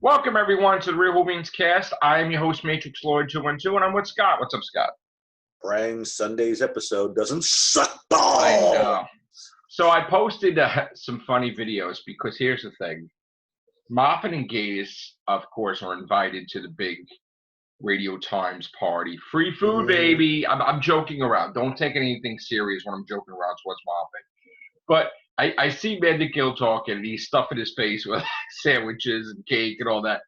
Welcome everyone to the Real Whovians cast. I am your host, Matrix Lloyd 212, and I'm with Scott. What's up, Scott? Praying Sunday's episode doesn't suck I balls. know. So I posted some funny videos because here's the thing. Moffat and Gatiss, of course, are invited to the big Radio Times party. Free food, baby. I'm joking around. Don't take anything serious when I'm joking around towards Moffat. But I see Mandy Gill talking, and he's stuffing his face with sandwiches and cake and all that.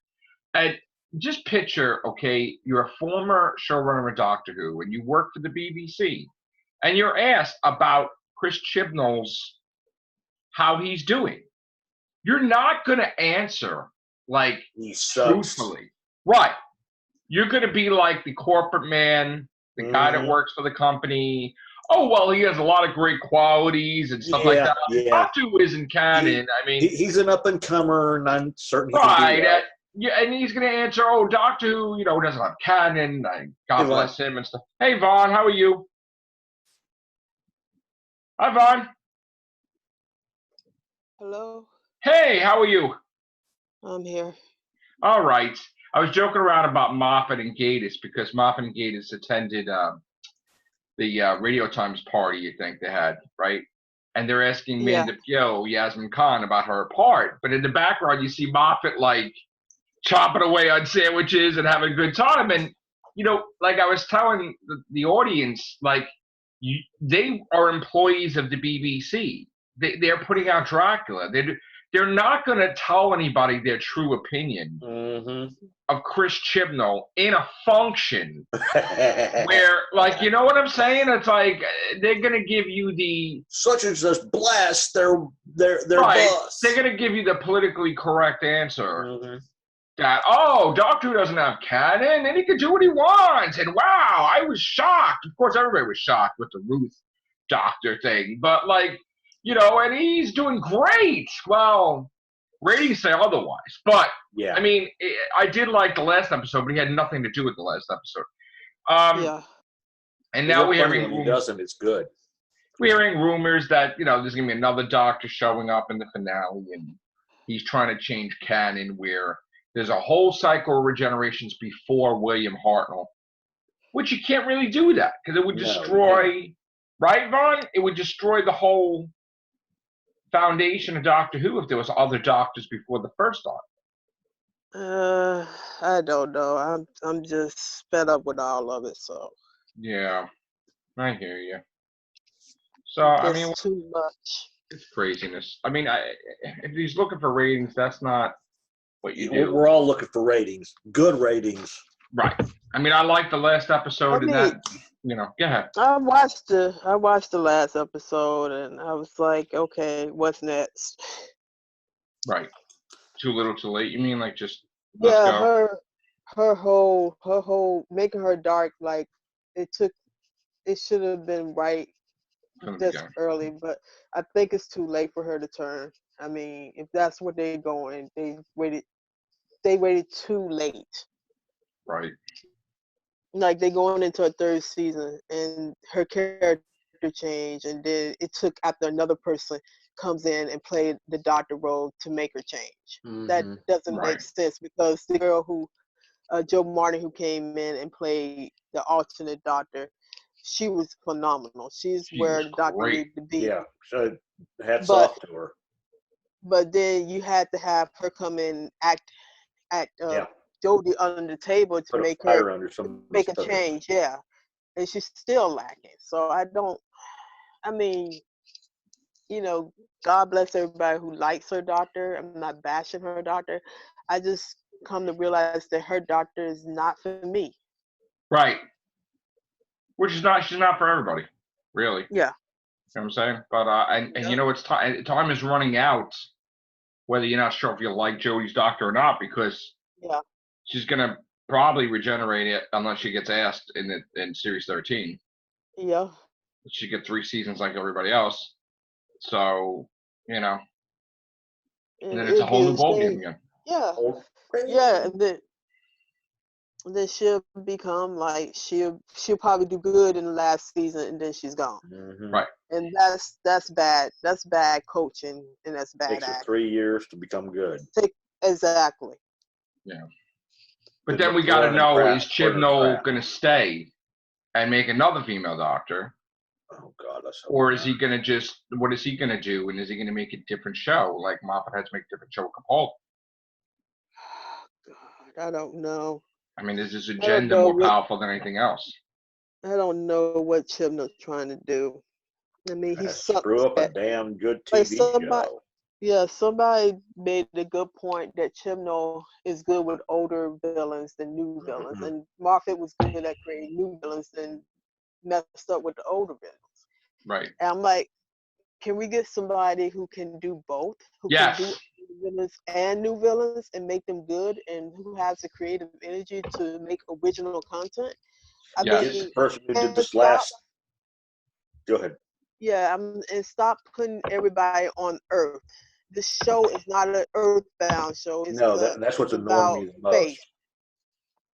And just picture, okay, you're a former showrunner of Doctor Who, and you work for the BBC, and you're asked about Chris Chibnall's how he's doing. You're not going to answer like He sucks. truthfully, right? You're going to be like the corporate man, the guy that works for the company. Oh well, he has a lot of great qualities and stuff like that. Yeah. Doctor Who isn't canon. I mean, he's an up and comer, and I'm certain he can right. do that. Yeah, and he's going to answer, oh, Doctor Who, doesn't have canon. God bless him and stuff. Hey, Vaughn, how are you? Hi, Vaughn. Hello, Hey, how are you? I'm here. All right. I was joking around about Moffat and Gatiss because Moffat and Gatiss attended the Radio Times party, I think they had, right? And they're asking Manda Gill, Yasmin Khan, about her part. But in the background, you see Moffat, like, chopping away on sandwiches and having a good time. And, like I was telling the audience, like, they are employees of the BBC. They're putting out Dracula. They're not going to tell anybody their true opinion of Chris Chibnall in a function where, like, you know what I'm saying? It's like they're going to give you the such and such blast their right. boss. They're going to give you the politically correct answer. That, oh, Doctor Who doesn't have canon, and he can do what he wants. And wow, I was shocked. Of course, everybody was shocked with the Ruth Doctor thing. But, like, and he's doing great. Well, ratings say otherwise. But, yeah. I mean, I did like the last episode, but he had nothing to do with the last episode. And now we're hearing when he doesn't, it's good. We're hearing rumors that, there's going to be another Doctor showing up in the finale, and he's trying to change canon where there's a whole cycle of regenerations before William Hartnell, which you can't really do that because it would destroy, right, Vaughn? It would destroy the whole foundation of Doctor Who if there was other Doctors before the first Doctor. I don't know. I'm just fed up with all of it. So yeah, I hear you. So I mean, too much. It's craziness. I mean, if he's looking for ratings, that's not what you do. We're all looking for ratings, good ratings. Right. I mean, I liked the last episode, and that, go ahead. I watched the last episode, and I was like, okay, what's next? Right. Too little, too late. You mean like just let's go. her whole making her dark, like it should have been right this early, but I think it's too late for her to turn. I mean, if that's what they're going, they waited too late. Right. Like they're going into a third season and her character changed, and then it took after another person comes in and played the Doctor role to make her change. That doesn't make sense because the girl who Jo Martin, who came in and played the alternate Doctor, she was phenomenal. She's where the Doctor needed to be. Yeah, so hats off to her. But then you had to have her come in act Jodie under the table to make her make a change. Yeah, and she's still lacking. So God bless everybody who likes her Doctor. I'm not bashing her Doctor. I just come to realize that her Doctor is not for me. Right. Which is not, she's not for everybody, really. Yeah. You know what I'm saying? But, it's time is running out, whether you're not sure if you like Jodie's Doctor or not, because she's going to probably regenerate it unless she gets asked in Series 13. Yeah. She gets 3 seasons like everybody else. So, and then it's a whole new ballgame again. Yeah. Yeah, and then she'll become like she'll probably do good in the last season and then she's gone. Right. And that's bad. That's bad coaching and that's bad. Takes her 3 years to become good. Exactly. Yeah. But Then then we the got to thorn know, trap is for the Chibnall trap. going to stay and make another female doctor? Oh God, let's hope Or is not. he going to just, what is he going to do? And is he going to make a different show? Like Moffat had to make a different show with Capaldi. God, I don't know. I mean, is his I don't agenda know more what powerful than anything else? I don't know what Chibnall's trying to do. I mean, he Screw sucks up a at damn good like TV somebody. show. Yeah, somebody made a good point that Chibnall is good with older villains than new villains, Mhm. and Moffat was good at creating new villains and messed up with the older villains. Right. And I'm like, can we get somebody who can do both, who can do Yes. old villains and new villains and make them good, and who has the creative energy to make original content? I Yes. Get the mean, person who did and this stop. last. Go ahead. Yeah, and stop putting everybody on Earth. This show is not an Earthbound show. No, that's what's It's annoying about me the most. space.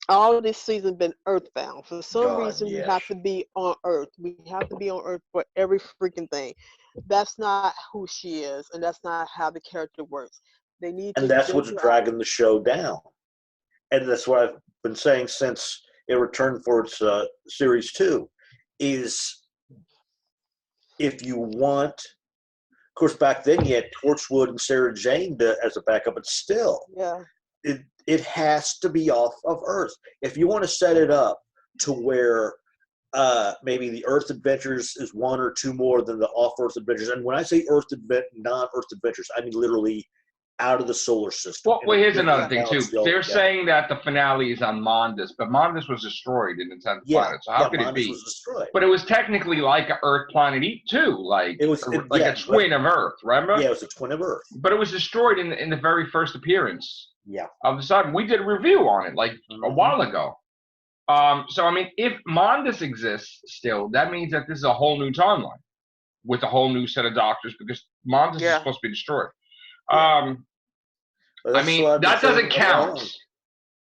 All this season been Earthbound. For some God, reason, we yes. have to be on Earth. We have to be on Earth for every freaking thing. That's not who she is, and that's not how the character works. They need And to that's what's venture out. dragging the show down. And that's what I've been saying since it returned for its series 2, is if you want, of course, back then you had Torchwood and Sarah Jane as a backup, but still, Yeah. it has to be off of Earth. If you want to set it up to where maybe the Earth Adventures is one or two more than the off-Earth Adventures, and when I say non-Earth Adventures, I mean literally out of the solar system. Well, here's another Yeah. thing, too. They're saying that the finale is on Mondas, but Mondas was destroyed in the 10th planet, so how could it Mondas be? was destroyed. But it was technically like a Earth Planet too, like It was like a twin of Earth, remember? Yeah, it was a twin of Earth. But it was destroyed in the very first appearance. Yeah. Of the sudden, we did a review on it like a while ago. So I mean, if Mondas exists still, that means that this is a whole new timeline with a whole new set of doctors because Mondas is supposed to be destroyed. Yeah. I mean, that doesn't count.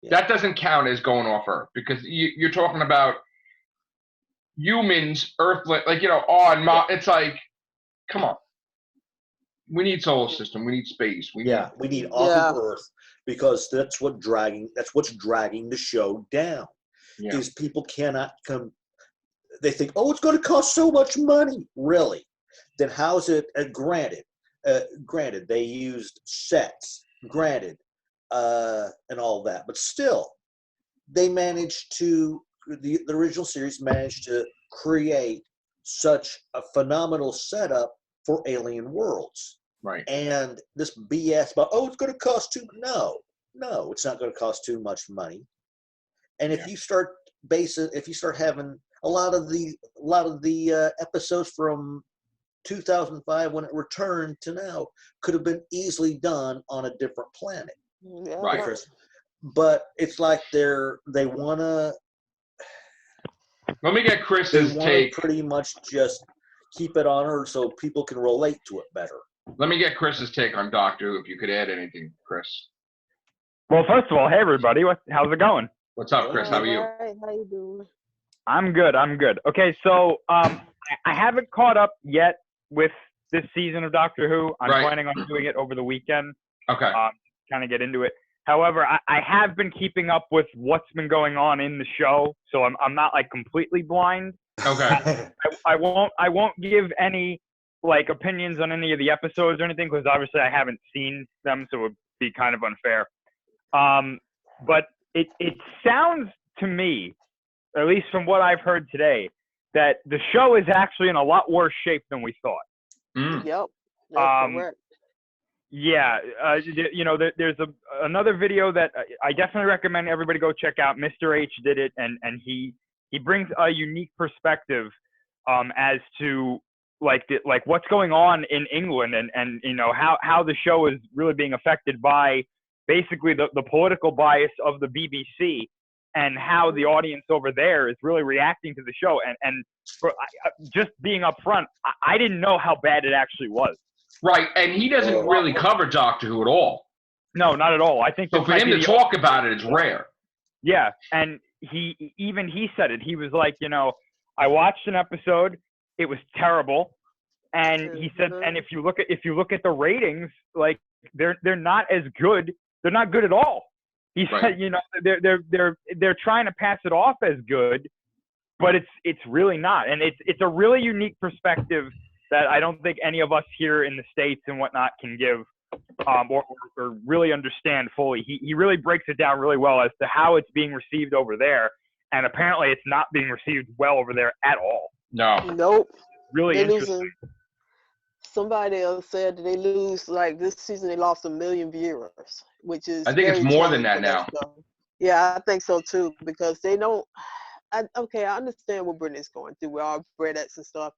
Yeah. That doesn't count as going off Earth because you're talking about humans, Earth, like on Mars. It's like, come on. We need solar system. We need space. We need off of Earth because that's what's dragging the show down. Yeah. Is people cannot come. They think, oh, it's going to cost so much money. Really? Then how's it? Granted, they used sets. Granted, and all that, but still, they managed to. The original series managed to create such a phenomenal setup for alien worlds. Right. And this BS about, oh, it's going to cost no, it's not going to cost too much money. And if you start having a lot of the episodes from 2005 when it returned to now could have been easily done on a different planet. Yeah. Right. But it's like they want to. Let me get Chris's take. Pretty much just keep it on Earth so people can relate to it better. Let me get Chris's take on Doctor Who. If you could add anything, Chris. Well, first of all, hey everybody, how's it going? What's up, Chris? How are you? All right, how you doing? I'm good. Okay, so I haven't caught up yet with this season of Doctor Who. I'm planning on doing it over the weekend. Okay. Kind of get into it. However, I have been keeping up with what's been going on in the show, so I'm not like completely blind. Okay. I won't give any like opinions on any of the episodes or anything because obviously I haven't seen them, so it would be kind of unfair. But it sounds to me, at least from what I've heard today, that the show is actually in a lot worse shape than we thought. Yep. That's correct. Yeah, there's another video that I definitely recommend everybody go check out. Mr. H did it, and he brings a unique perspective as to like what's going on in England and how the show is really being affected by basically the political bias of the BBC and how the audience over there is really reacting to the show. And just being upfront, I didn't know how bad it actually was. Right, and he doesn't really cover Doctor Who at all. No, not at all. I think so. For him to talk about it is rare. Yeah, and he said it. He was like, I watched an episode. It was terrible, and he said, and if you look at the ratings, like they're not as good. They're not good at all. He Right. said, you know, they're trying to pass it off as good, but it's really not. And it's a really unique perspective that I don't think any of us here in the States and whatnot can give or really understand fully. He really breaks it down really well as to how it's being received over there. And apparently it's not being received well over there at all. No. Nope. Really They're interesting. losing. Somebody else said that they lose, like, this season they lost 1 million viewers, which is I think it's very more than telling that for now. show. Yeah, I think so too, because they don't. I understand what Brittany's going through with all breadettes and stuff.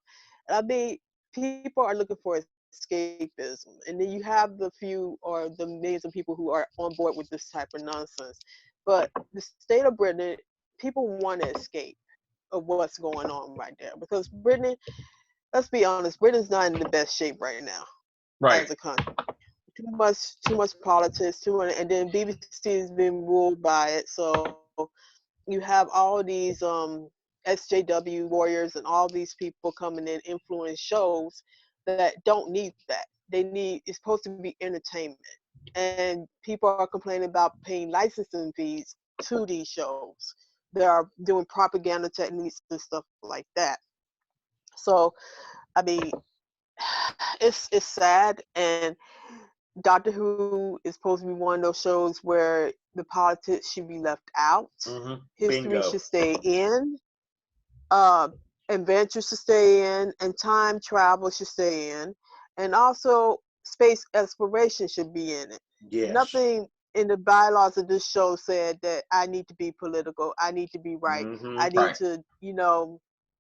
And I mean, people are looking for escapism, and then you have the few or the millions of people who are on board with this type of nonsense. But the state of Brittany, people want to escape of what's going on right there, because Brittany, let's be honest, Britain's not in the best shape right now Right. as a country. Too much politics, and then BBC has been ruled by it. So you have all these SJW warriors and all these people coming in influence shows that don't need that. It's supposed to be entertainment, and people are complaining about paying licensing fees to these shows. They are doing propaganda techniques and stuff like that. So, I mean, it's sad, and Doctor Who is supposed to be one of those shows where the politics should be left out. Mm-hmm. History Bingo. should stay in. Adventure should stay in, and time travel should stay in, and also space exploration should be in it. Yes. Nothing in the bylaws of this show said that I need to be political, I need to be right, Mm-hmm. I need Right. to,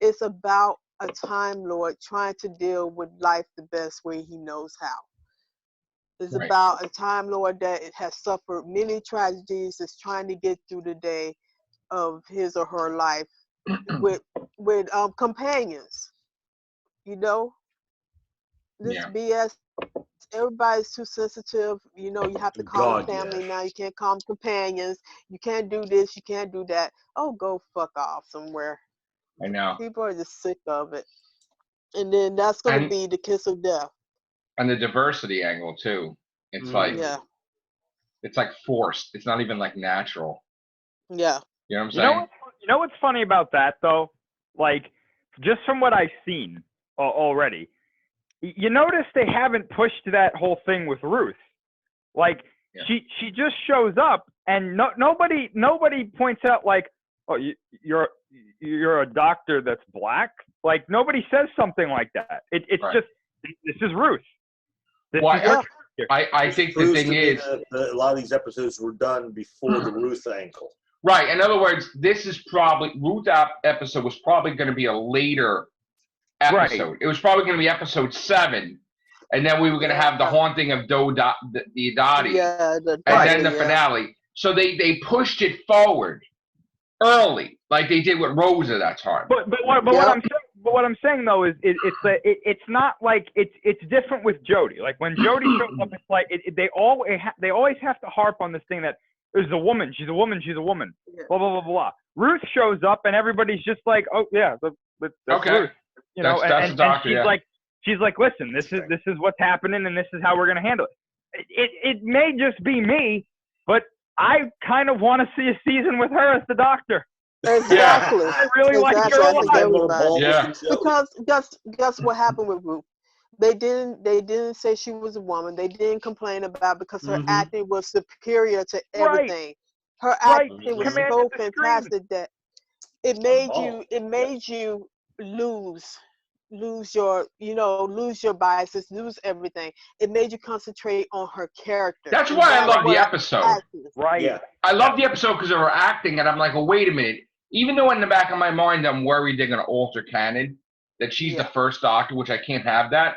it's about a Time Lord trying to deal with life the best way he knows how. It's Right. about a Time Lord that has suffered many tragedies, is trying to get through the day of his or her life with companions. This Yeah. BS. Everybody's too sensitive. You have to call them family now. You can't call them companions. You can't do this. You can't do that. Oh, go fuck off somewhere. I know. People are just sick of it. And then that's going to be the kiss of death. And the diversity angle too. It's like it's like forced. It's not even like natural. Yeah. You know what I'm saying? You know what's funny about that though? Like, just from what I've seen already, you notice they haven't pushed that whole thing with Ruth. Like, she just shows up, and nobody points out like, oh, you're a doctor that's black. Like, nobody says something like that. It's Right. just, this is Ruth. I think the thing is, a lot of these episodes were done before the Ruth angle. right. In other words, this is probably Ruth episode was probably going to be a later episode. Right. It was probably going to be episode 7, and then we were going to have the haunting of the Dottie, and then the finale. So they pushed it forward early, like they did with Rose at that time. But what I'm saying though is it's not like it's different with Jodie. Like when Jodie shows up, it's like they always have to harp on this thing that there's a woman, she's a woman, yeah. blah blah blah blah. Ruth shows up and everybody's just like, oh yeah, that's okay. Ruth. That's the doctor, and she's like, listen, this is what's happening and this is how we're gonna handle it. It may just be me, but I kind of want to see a season with her as the doctor. Exactly. I really like her a lot. Yeah. Because guess what happened with Ruth? They didn't say she was a woman. They didn't complain about because her acting was superior to everything. Her acting was so fantastic that it made you lose your biases, lose everything. It made you concentrate on her character. That's why I love the episode. Right. Yeah. I love the episode because of her acting, and I'm like, oh, wait a minute. Even though in the back of my mind I'm worried they're going to alter canon, that she's the first Doctor, which I can't have that.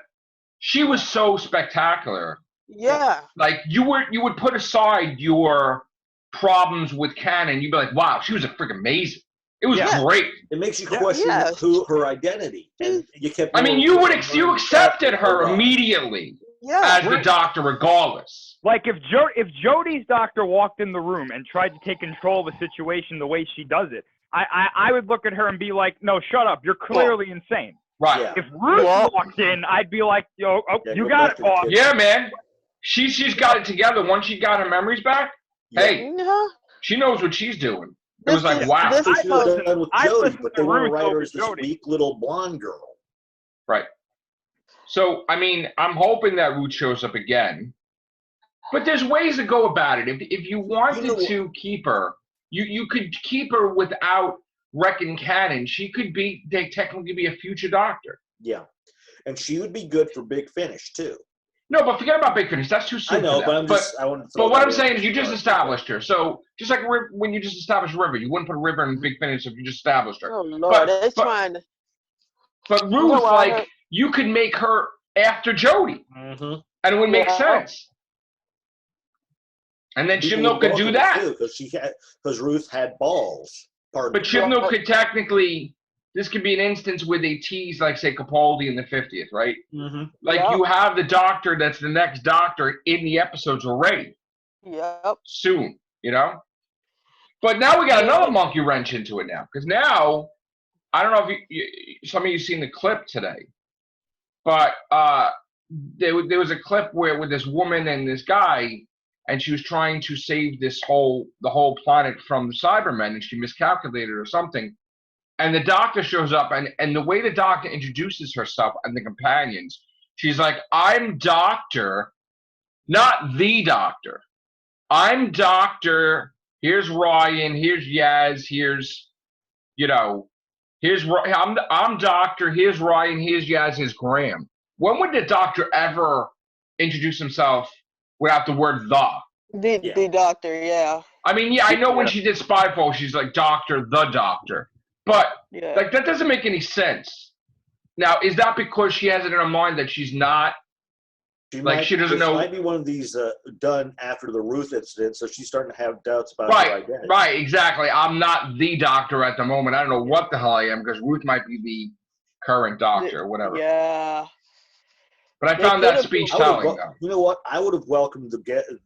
She was so spectacular. Yeah. Like you would put aside your problems with canon. You'd be like, wow, she was freaking amazing. It was great. It makes you question her identity. And you kept. I mean, you accepted her immediately as the Doctor, regardless. Like if Jodie's Doctor walked in the room and tried to take control of the situation the way she does it, I would look at her and be like, no, shut up. You're clearly insane. Right. Yeah. If Ruth walked in, I'd be like, yo, you got it, boss. Yeah, man. She's got it together. Once she got her memories back, Hey, Yeah. she knows what she's doing. It was like, This is- wow. this They is should have supposed- done with I Jody, listened but to they want to Ruth write her over as this Jody. weak little blonde girl. Right. So, I mean, I'm hoping that Ruth shows up again. But there's ways to go about it. If you wanted to keep her, you could keep her without wrecking canon. She could they technically be a future Doctor. Yeah. And she would be good for Big Finish, too. No, but forget about Big Finish. That's too soon. I know, for but that. I'm just, I want to throw But what that I'm in saying as is you just far as- established her. So just like when you just established River, you wouldn't put River in Big Finish if you just established her. Oh Lord, they're but- trying to. But Ruth, You know what, like, you could make her after Jody. Mhm. And it would make Yeah. sense. And then People Chibnall would could welcome do it, that. too, because Ruth had balls. Pardon But me. Chibnall could technically, this could be an instance where they tease, like, say, Capaldi in the 50th, right? Mhm. Like, Yep. you have the Doctor that's the next Doctor in the episodes already. Yep. Soon, you know? But now we got another monkey wrench into it now. Because now, I don't know if some of you seen the clip today, but there was a clip with this woman and this guy, and she was trying to save the whole planet from the Cybermen, and she miscalculated or something. And the Doctor shows up, and the way the Doctor introduces herself and the companions, she's like, "I'm Doctor, not the Doctor. I'm Doctor. Here's Ryan. Here's Yaz. Here's I'm Doctor. Here's Ryan. Here's Yaz. Here's Graham." When would the Doctor ever introduce himself without the word "the"? The Doctor, yeah. I mean, yeah, I know when she did Spyfall, she's like Doctor, the Doctor, but Yeah. like that doesn't make any sense. Now, is that because she has it in her mind that she's not? She doesn't know. Might be one of these done after the Ruth incident, so she's starting to have doubts about her identity. Right, exactly. I'm not the Doctor at the moment. I don't know what the hell I am because Ruth might be the current Doctor or whatever. Yeah. But I found that speech telling. You know what? I would have welcomed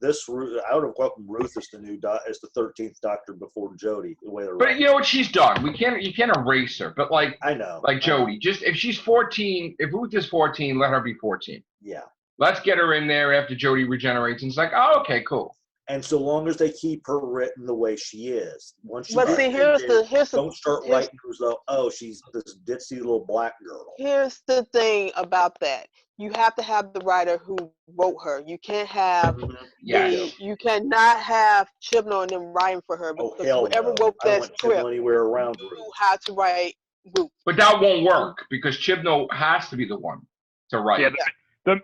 this Ruth. I would have welcomed Ruth as the 13th Doctor before Jody. The way they're But you know what she's done. You can't erase her. But like I know, like Jody, just if she's 14, if Ruth is 14, let her be 14. Yeah. Let's get her in there after Jody regenerates, and it's like, oh, okay, cool. And so long as they keep her written the way she is, once you But see, don't start writing her as though, oh, she's this ditzy little black girl. Here's the thing about that. You have to have the writer who wrote her. You can't have you cannot have Chibnall and them writing for her because whoever wrote that script anywhere around knew how to write Ruth. But that won't work because Chibnall has to be the one to write. Yeah,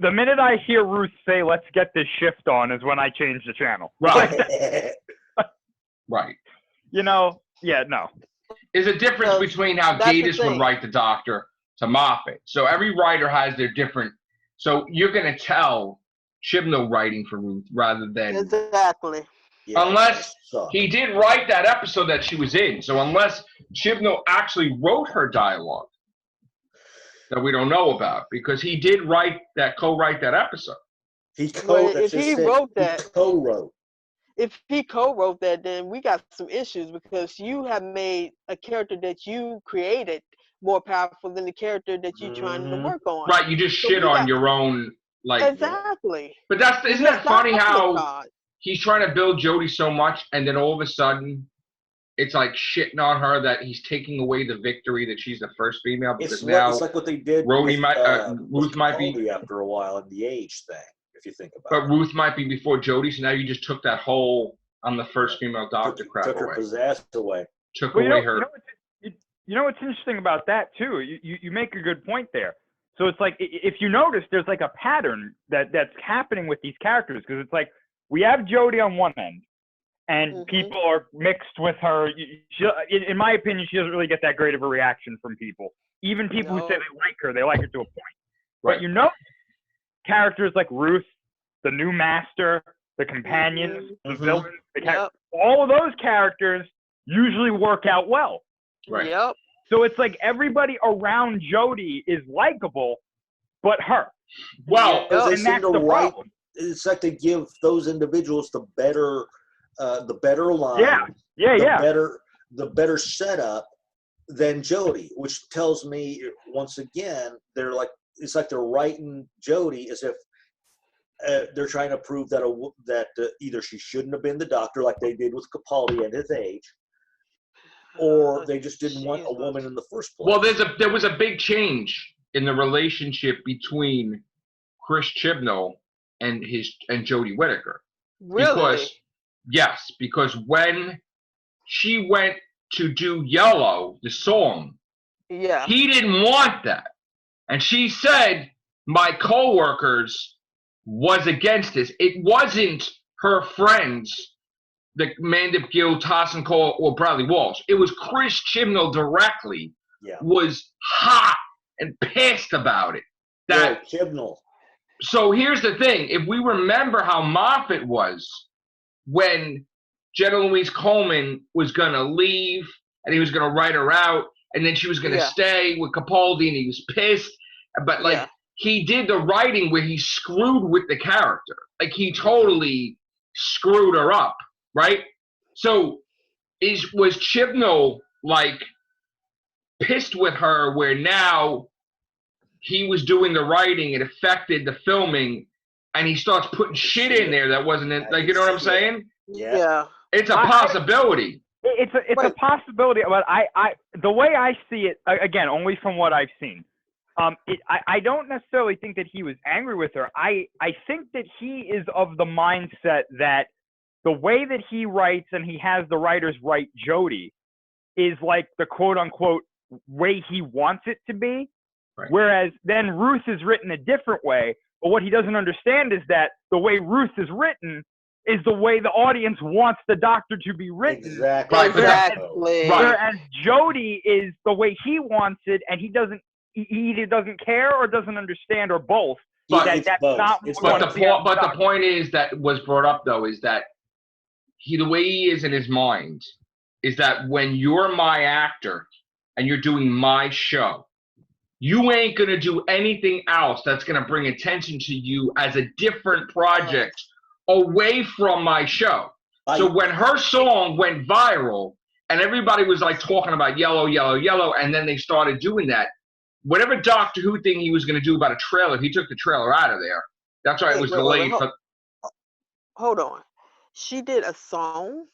the minute I hear Ruth say, "Let's get this shift on," is when I change the channel. Right. Right. You know, yeah, no. There's a difference between how Gatiss would write the Doctor to Moffat. So every writer has their different. So you're going to tell Chibnall writing for Ruth rather than exactly. Yeah, unless he did write that episode that she was in. So unless Chibnall actually wrote her dialogue that we don't know about, because he did co-write that episode. If he wrote that, then we got some issues because you have made a character that you created more powerful than the character that you're trying to work on. Right, you just shit on your own, like. Exactly. But isn't that funny how he's trying to build Jody so much, and then all of a sudden, it's like shitting on her that he's taking away the victory that she's the first female because it's like what they did. Ruth might be after a while in the age thing, if you think about it. But Ruth might be before Jody, so now you just took that whole "I'm the first female Doctor" crap away. Took her pizzazz away. Took away her. You know what's interesting about that too? You make a good point there. So it's like if you notice, there's like a pattern that's happening with these characters because it's like we have Jody on one end. And people are mixed with her. In my opinion, she doesn't really get that great of a reaction from people. Even people who say they like her to a point. Right. But you know, characters like Ruth, the new master, the companions, the villains, all of those characters usually work out well. Right. Yep. So it's like everybody around Jody is likable, but her. Well, and that's the problem. It's like they give those individuals the better line, the better setup than Jody, which tells me once again it's like they're writing Jody as if they're trying to prove that either she shouldn't have been the doctor like they did with Capaldi at his age, or they just didn't want a woman in the first place. Well, there was a big change in the relationship between Chris Chibnall and Jodie Whittaker. Really? Because when she went to do Yellow, the song, he didn't want that. And she said, my coworkers was against this. It wasn't her friends, the Mandip Gill, Tossin Cole, or Bradley Walsh. It was Chris Chibnall directly was hot and pissed about it. Chibnall. So here's the thing. If we remember how Moffat was when Jenna Louise Coleman was going to leave and he was going to write her out, and then she was going to stay with Capaldi, and he was pissed. But, he did the writing where he screwed with the character. Like, he totally screwed her up, right? So was Chibnall, pissed with her where now he was doing the writing, it affected the filming, and he starts putting shit in there that wasn't in, you know what I'm saying? Yeah. It's a possibility. It's a possibility, but the way I see it, again, only from what I've seen, I don't necessarily think that he was angry with her. I think that he is of the mindset that the way that he writes and he has the writers write Jodie is like the quote unquote way he wants it to be. Right. Whereas then Ruth is written a different way. But what he doesn't understand is that the way Ruth is written is the way the audience wants the Doctor to be written. Exactly. Right, Whereas Jodie is the way he wants it, and he either doesn't care or doesn't understand, or both. But that's not what the point is that was brought up though is that the way he is in his mind is that when you're my actor and you're doing my show, you ain't going to do anything else that's going to bring attention to you as a different project away from my show. So when her song went viral and everybody was talking about Yellow, Yellow, Yellow, and then they started doing that, whatever Doctor Who thing he was going to do about a trailer, he took the trailer out of there. That's why it was delayed. Hold on. She did a song?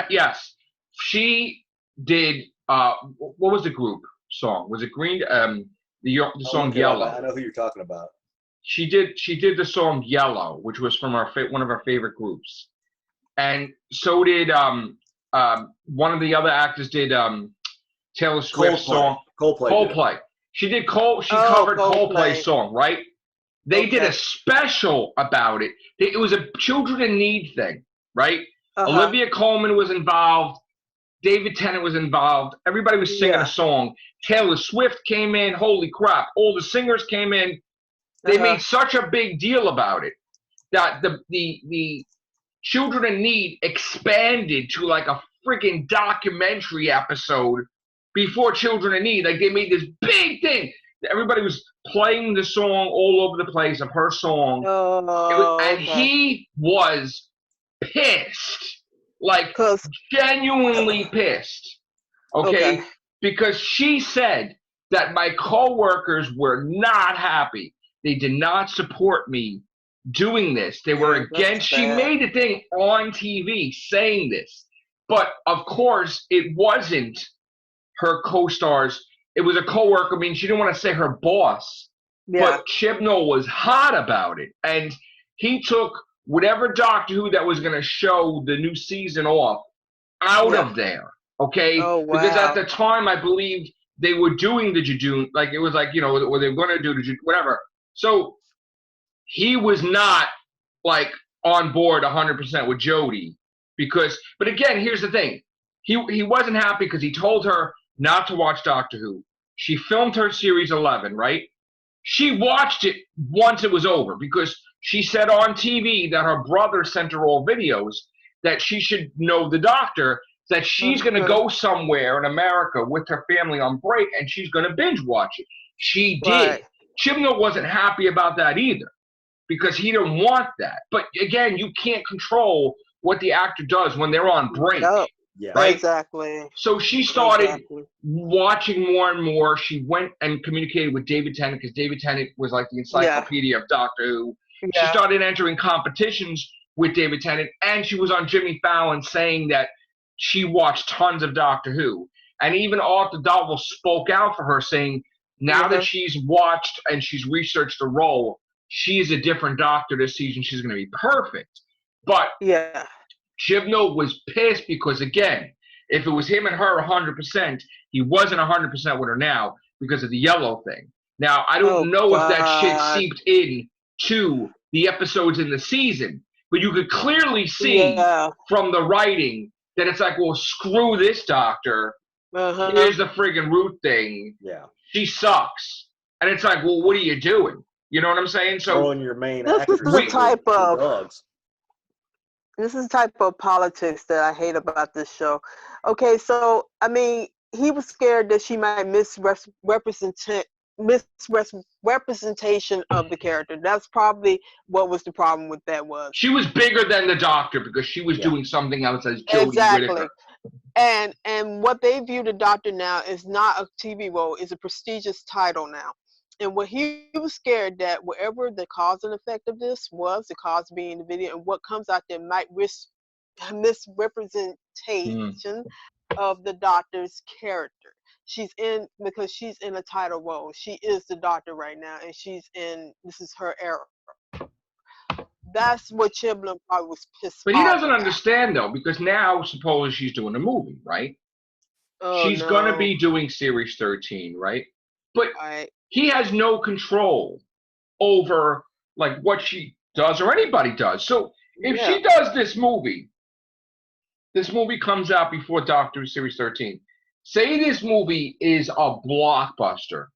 Yes. She did, what was the group song? Was it Green? The song Yellow. I know who you're talking about. She did the song Yellow, which was from one of our favorite groups, and so did one of the other actors did Taylor Swift's song Coldplay. She covered Coldplay's song, right? They did a special about it. It was a Children in Need thing, right? Olivia Colman was involved. David Tennant was involved. Everybody was singing a song. Taylor Swift came in. Holy crap. All the singers came in. They made such a big deal about it that the Children in Need expanded to a freaking documentary episode before Children in Need. They made this big thing. Everybody was playing the song all over the place of her song. He was pissed. Genuinely pissed. Okay? Because she said that my coworkers were not happy. They did not support me doing this. They were against. She made the thing on TV saying this. But, of course, it wasn't her co-stars. It was a coworker. I mean, she didn't want to say her boss. But Chibnall was hot about it. And he took whatever Doctor Who that was going to show the new season off out of there. Okay? Oh, wow. Because at the time, I believe they were doing the Jejune. It was or they were going to do the Jejune, whatever. So he was not on board 100% with Jodie but again, here's the thing. He wasn't happy because he told her not to watch Doctor Who. She filmed her series 11, right? She watched it once it was over because she said on TV that her brother sent her all videos that she should know the Doctor, that she's going to go somewhere in America with her family on break and she's going to binge watch it. She did. Right. Chibnall wasn't happy about that either because he didn't want that. But again, you can't control what the actor does when they're on break. No. Yeah. Right? Exactly. So she started watching more and more. She went and communicated with David Tennant because David Tennant was the encyclopedia of Doctor Who. She Yeah. started entering competitions with David Tennant, and she was on Jimmy Fallon saying that she watched tons of Doctor Who. And even Arthur Darvill spoke out for her, saying now that she's watched and she's researched the role, she is a different Doctor this season. She's going to be perfect. But Chibnall was pissed because, again, if it was him and her 100%, he wasn't 100% with her now because of the yellow thing. Now, I don't know if that shit seeped in to the episodes in the season, but you could clearly see from the writing that it's like, well, screw this Doctor. Here's the friggin' Root thing. Yeah. She sucks. And it's like, well, what are you doing? You know what I'm saying? So throwing your main this actors is the type of dogs. This is the type of politics that I hate about this show. Okay, so I mean, he was scared that she might misrepresentation of the character. That's probably what was the problem with that was. She was bigger than the Doctor because she was doing something else as Jodie Whittaker. And what they view the Doctor now is not a TV role, is a prestigious title now. And what he was scared that whatever the cause and effect of this was, the cause being the video, and what comes out there might risk misrepresentation of the Doctor's character. Because she's in a title role. She is the Doctor right now, and this is her era. That's what Chibnall probably was pissed off. But he doesn't understand, though, because now, suppose she's doing a movie, right? She's going to be doing Series 13, right? But he has no control over, like, what she does or anybody does. So if she does this movie comes out before Doctor Series 13. Say this movie is a blockbuster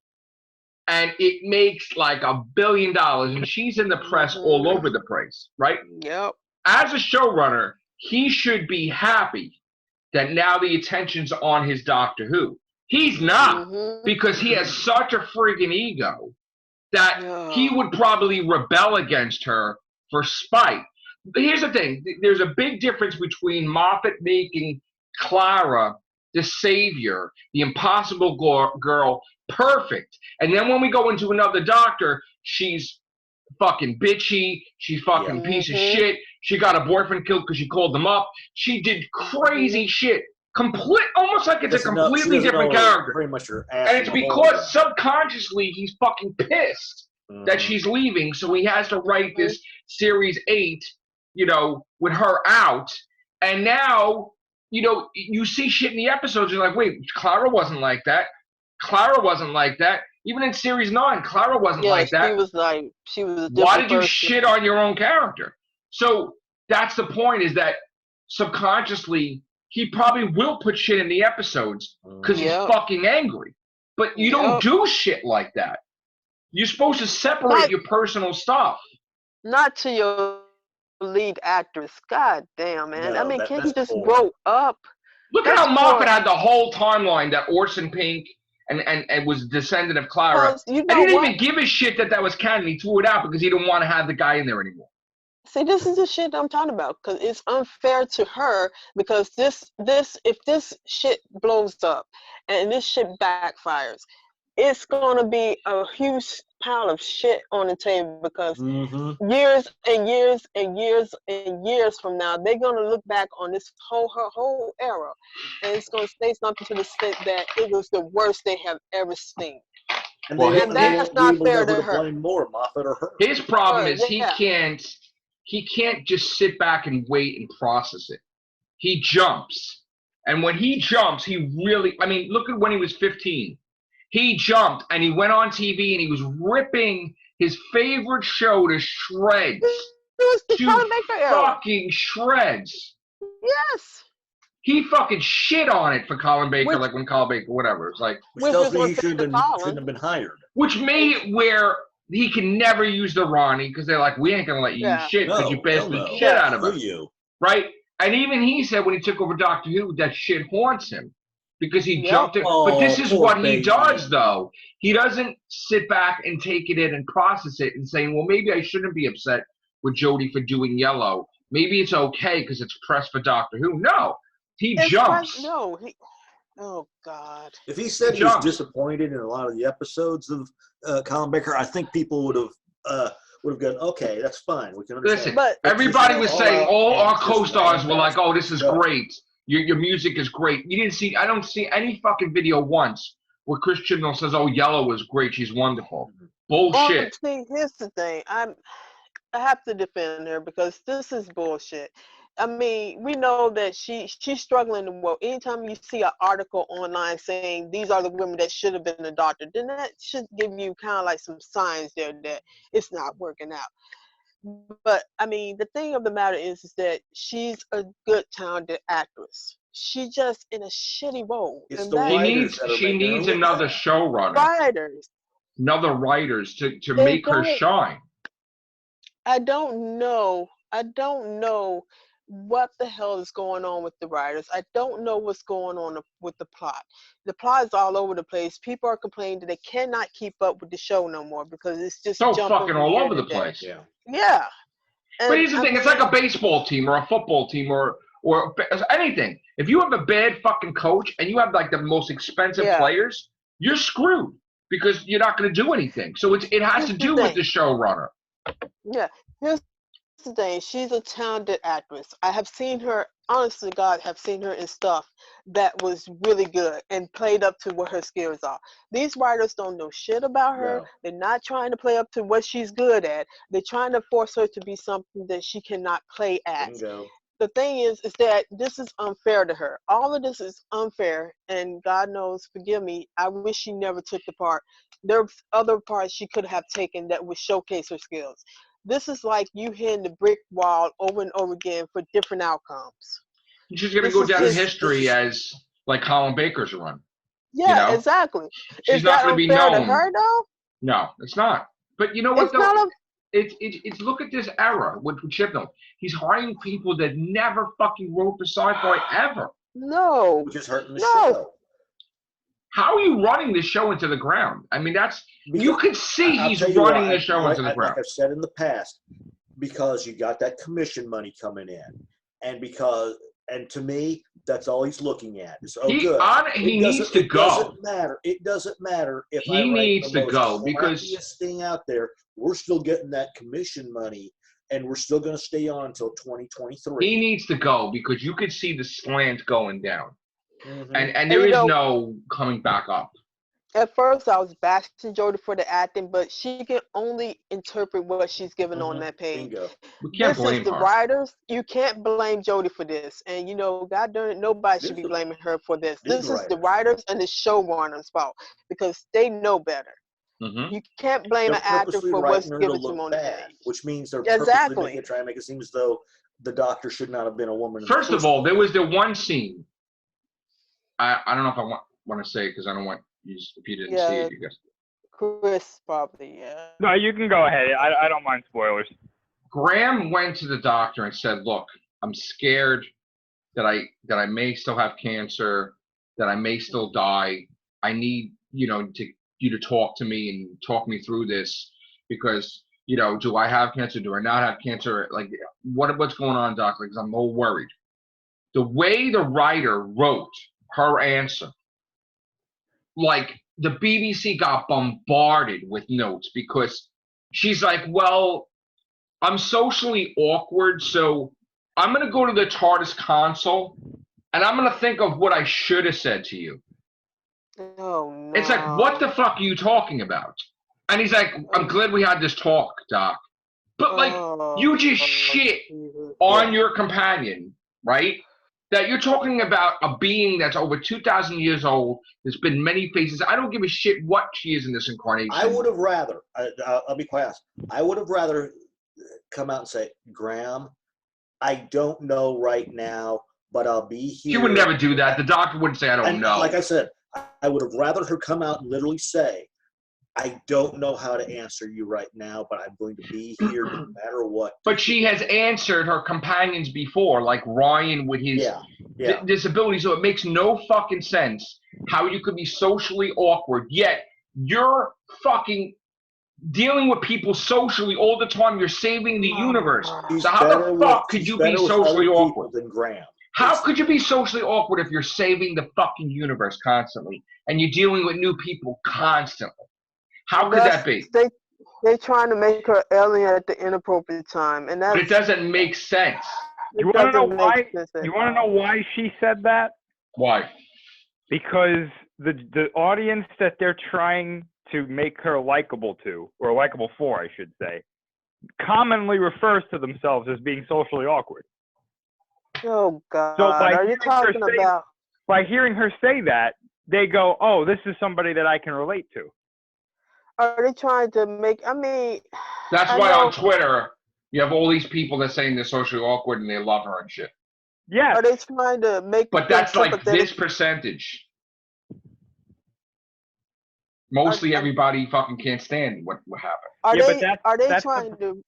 and it makes like $1 billion and she's in the press all over the place, right? Yep. As a showrunner, he should be happy that now the attention's on his Doctor Who. He's not, because he has such a friggin' ego that he would probably rebel against her for spite. But here's the thing. There's a big difference between Moffat making Clara the savior, the impossible girl, perfect. And then when we go into another Doctor, she's fucking bitchy. She's fucking piece of shit. She got a boyfriend killed because she called them up. She did crazy shit. Almost like it's a completely different character. Very much her ass. And it's because subconsciously he's fucking pissed that she's leaving. So he has to write this Series 8, with her out. And now, you see shit in the episodes. You're like, wait, Clara wasn't like that. Clara wasn't like that. Even in Series 9, Clara wasn't like that. She was a different Why did you person. shit on your own character? So that's the point, is that subconsciously he probably will put shit in the episodes because he's fucking angry. But you don't do shit like that. You're supposed to separate your personal stuff. Not to your lead actress. God damn, man. I mean, can't he just grow up? Look at how Moffat had the whole timeline that Orson Pink and was a descendant of Clara. And he didn't even give a shit that was canon. He threw it out because he didn't want to have the guy in there anymore. See, this is the shit I'm talking about, because it's unfair to her, because if this shit blows up and this shit backfires, it's going to be a huge pile of shit on the table, because years and years and years and years from now, they're going to look back on this her whole era, and it's going to say something to the extent that it was the worst they have ever seen. And that's not fair to her. Blame more Moffat or her. His problem is he can't just sit back and wait and process it. He jumps. And when he jumps, look at when he was 15. He jumped and he went on TV and he was ripping his favorite show to shreds. Fucking shreds. Yes. He fucking shit on it for Colin Baker, like when Colin Baker, whatever. It's like, which tells me he shouldn't have been hired. Which made it where he can never use the Ronnie, because they're like, we ain't gonna let you use shit because you bastard the shit out of us. Right? And even he said when he took over Doctor Who, that shit haunts him because he jumped it. But this is what he does, though. He doesn't sit back and take it in and process it and saying, well, maybe I shouldn't be upset with Jodie for doing yellow. Maybe it's okay because it's press for Doctor Who. No. He jumps. Oh, God. If he said he was disappointed in a lot of the episodes of Colin Baker, I think people would would have gone, okay, that's fine. We can Listen, understand. But everybody was saying all our just co-stars were like, lambasted "Oh, this is the show. great. Your music is great." You didn't see. I don't see any fucking video once where Chris Chibnall says, "Oh, Yellow is great. She's wonderful." Bullshit. see, here's the thing. I have to defend her because this is bullshit. I mean, we know that she's struggling. Well, anytime you see an article online saying these are the women that should have been a doctor, then that should give you kind of like some signs there that it's not working out. But I mean, the thing of the matter is that she's a good, talented actress. She just in a shitty role. It's And the that- writers that are She making her needs look another bad. showrunner, writers. another writers to They make her don't- shine. I don't know. I don't know what the hell is going on with the writers. I don't know what's going on with the plot. The plot is all over the place. People are complaining that they cannot keep up with the show no more because it's just So jumping fucking from all here over to the there. place. Yeah. Yeah. But And here's the I thing: it's mean, like a baseball team or a football team or anything. If you have a bad fucking coach and you have like the most expensive Yeah. players, you're screwed because you're not going to do anything. So it has Here's to the do with thing. the showrunner. Yeah. Here's the thing. She's a talented actress. I have seen her, honestly, God, have seen her in stuff that was really good and played up to what her skills are. These writers don't know shit about her. No. They're not trying to play up to what she's good at. They're trying to force her to be something that she cannot play at. Bingo. The thing is that this is unfair to her. All of this is unfair, and God knows, forgive me, I wish she never took the part. There's other parts she could have taken that would showcase her skills. This is like you hitting the brick wall over and over again for different outcomes. She's going to This go is down in just- history as like Colin Baker's run. Yeah, know? exactly. She's Is not that going to be unfair to known. her, though? No, it's not. But you know what It's though? not It's look at this era with Chibnall. He's hiring people that never fucking wrote for sci-fi ever. No. Which is hurting the No. show. How are you running this show into the ground? I mean, you could see I'll he's tell you running why, the show into the like ground. I've said in the past, because you got that commission money coming in, and to me, that's all he's looking at. Is He needs to go. It doesn't matter if He needs to go because crappiest thing out there. We're still getting that commission money, and we're still going to stay on until 2023. he needs to go because you could see the slant going down, Mhm. and there is no coming back up. At first, I was bashing Jodie for the acting, but she can only interpret what she's given on that page. Bingo. We can't This blame is the her. writers. You can't blame Jodie for this. And, you know, God darn it, nobody should be This is- blaming her for this. this This is is the writers and the showrunners' fault because they know better. Mhm. You can't blame They're an actor purposely for what's writing her to given to look them on the bad, page. which means they're Exactly. purposely trying to make it seem as though the doctor should not have been a woman. First of all, there was the one scene. I don't know if I want to say it because I don't want you if you didn't see it. You guys. Chris probably, yeah. No, you can go ahead. I don't mind spoilers. Graham went to the doctor and said, "Look, I'm scared that I may still have cancer, that I may still die. I need you to talk to me and talk me through this because do I have cancer? Do I not have cancer? Like what's going on, doctor? Because I'm a little worried." The way the writer wrote her answer, like the BBC got bombarded with notes because she's like, "Well, I'm socially awkward, so I'm going to go to the TARDIS console and I'm going to think of what I should have said to you." Oh, no. It's like, what the fuck are you talking about? And he's like, "I'm glad we had this talk, Doc." But like, you just shit on your companion, right? That you're talking about a being that's over 2,000 years old. There's been many faces. I don't give a shit what she is in this incarnation. I would have rather, I'll be quite honest, I would have rather come out and say, "Graham, I don't know right now, but I'll be here." She would never do that. The doctor wouldn't say, "I don't know." Like I said, I would have rather her come out and literally say, "I don't know how to answer you right now, but I'm going to be here no matter what." But she has answered her companions before, like Ryan with his disability. So it makes no fucking sense how you could be socially awkward, yet you're fucking dealing with people socially all the time. You're saving the universe. So how the fuck could you be socially awkward? Than Graham. How could you be socially awkward if you're saving the fucking universe constantly and you're dealing with new people constantly? How could that be? They're trying to make her alien at the inappropriate time, and But it doesn't make sense. You want to know why? You want to know why she said that? Why? Because the audience that they're trying to make her likable to, or likable for, I should say, commonly refers to themselves as being socially awkward. Oh God! So Are you talking about? By hearing her say that, they go, "Oh, this is somebody that I can relate to." Are they trying to make? I mean, that's why on Twitter you have all these people that saying they're socially awkward and they love her and shit. Yeah. Are they trying to make? But that's like this percentage. Mostly everybody fucking can't stand what happened. Are they trying to?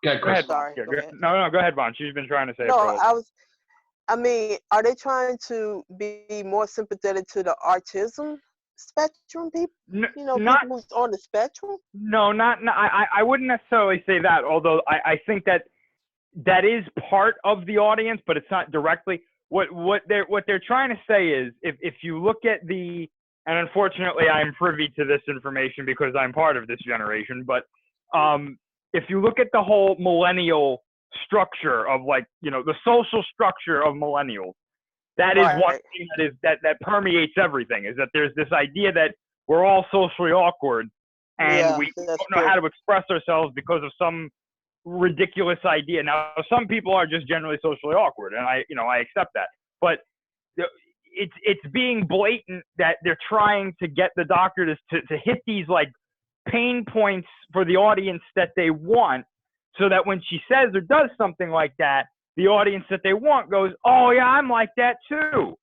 Go ahead, sorry. Go ahead. No, go ahead, Vaughn. She's been trying to say. No, I mean, are they trying to be more sympathetic to the autism spectrum people? People who's on the spectrum? No, I wouldn't necessarily say that, although I think that is part of the audience, but it's not directly. What they're trying to say is if you look at and unfortunately I'm privy to this information because I'm part of this generation, but if you look at the whole millennial structure of the social structure of millennials, that is one thing that permeates everything, is that there's this idea that we're all socially awkward and we don't know how to express ourselves because of some ridiculous idea. Now, some people are just generally socially awkward, and I accept that, but it's being blatant that they're trying to get the doctor to hit these pain points for the audience that they want, so that when she says or does something like that, the audience that they want goes, "Oh yeah, I'm like that too."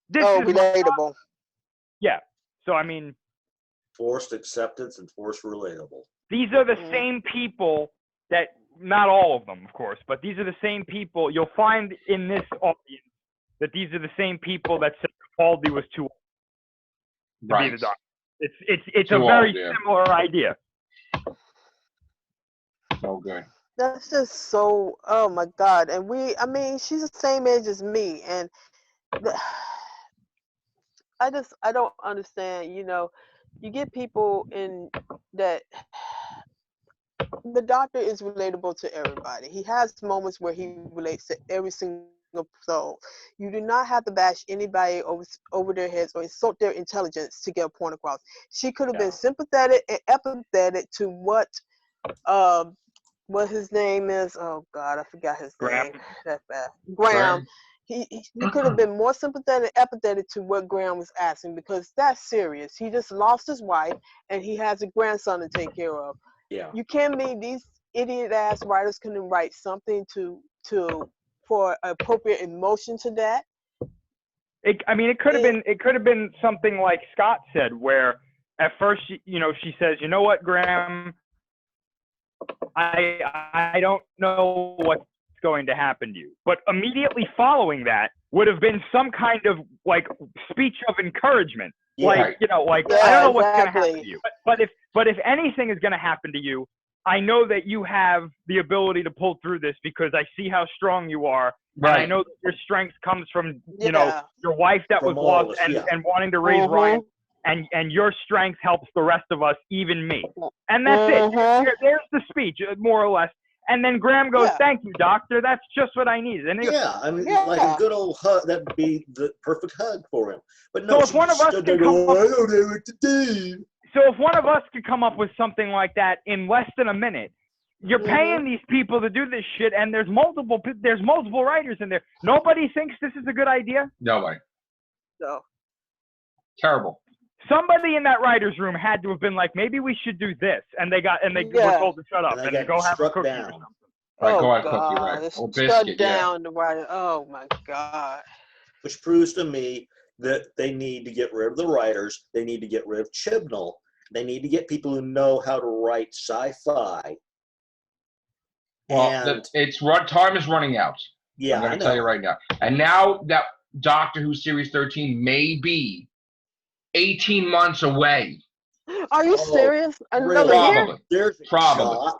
This is relatable. Yeah. So I mean, forced acceptance and forced relatable. These are the same people that, not all of them, of course, but these are the same people you'll find in this audience. That these are the same people that said Capaldi was too old to be the doctor. It's a very similar idea. So good. That's just so, oh my God. And she's the same age as me. And I don't understand, you get people in that, the doctor is relatable to everybody. He has moments where he relates to every single soul. You do not have to bash anybody over their heads or insult their intelligence to get a point across. She could have been sympathetic and empathetic to what his name is. Oh God, I forgot his name. That's bad. Graham. He could have been more sympathetic and empathetic to what Graham was asking, because that's serious. He just lost his wife and he has a grandson to take care of. Yeah. You can't mean these idiot ass writers couldn't write something for appropriate emotion to that. It could have been something like Scott said, where at first she says, "You know what, Graham, I don't know what's going to happen to you," but immediately following that would have been some kind of speech of encouragement. I don't know what's going to happen to you, but if anything is going to happen to you, I know that you have the ability to pull through this because I see how strong you are. Right. And I know that your strength comes from your wife that was lost and wanting to raise Ryan, and your strength helps the rest of us, even me. And that's it. There's the speech, more or less. And then Graham goes, "Thank you, doctor. That's just what I needed." And like a good old hug. That'd be the perfect hug for him. But no, so if one of us could come up, I don't know what to do. So if one of us could come up with something like that in less than a minute, you're paying these people to do this shit, and there's multiple writers in there. Nobody thinks this is a good idea. Nobody. No. Terrible. Somebody in that writer's room had to have been like, maybe we should do this, and they were told to shut up and go have a cookie or something. Right, go have a cookie, right? Or biscuit, shut down the writer. Oh my God. Which proves to me that they need to get rid of the writers. They need to get rid of Chibnall. They need to get people who know how to write sci-fi. Well, time is running out. Yeah, I'm going to tell you right now. And now that Doctor Who Series 13 may be 18 months away. Are you serious? Probably. There's Probably.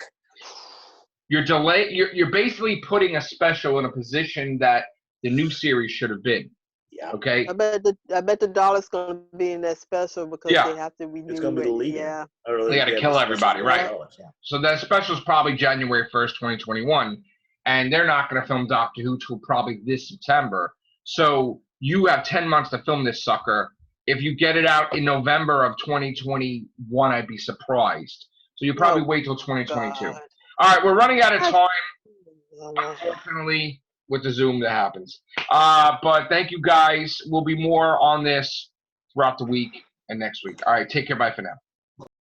You're basically putting a special in a position that the new series should have been. Yeah. Okay. I bet the dollar's gonna be in that special because Yeah. they have to renew It's going to be the lead. Yeah. They got to kill everybody, right? Yeah. So that special's probably January 1st, 2021, and they're not going to film Doctor Who till probably this September. So you have 10 months to film this sucker. If you get it out in November of 2021, I'd be surprised. So you probably wait till 2022. God. All right, we're running out of time, unfortunately, with the Zoom that happens. But thank you guys. We'll be more on this throughout the week and next week. All right, take care. Bye for now.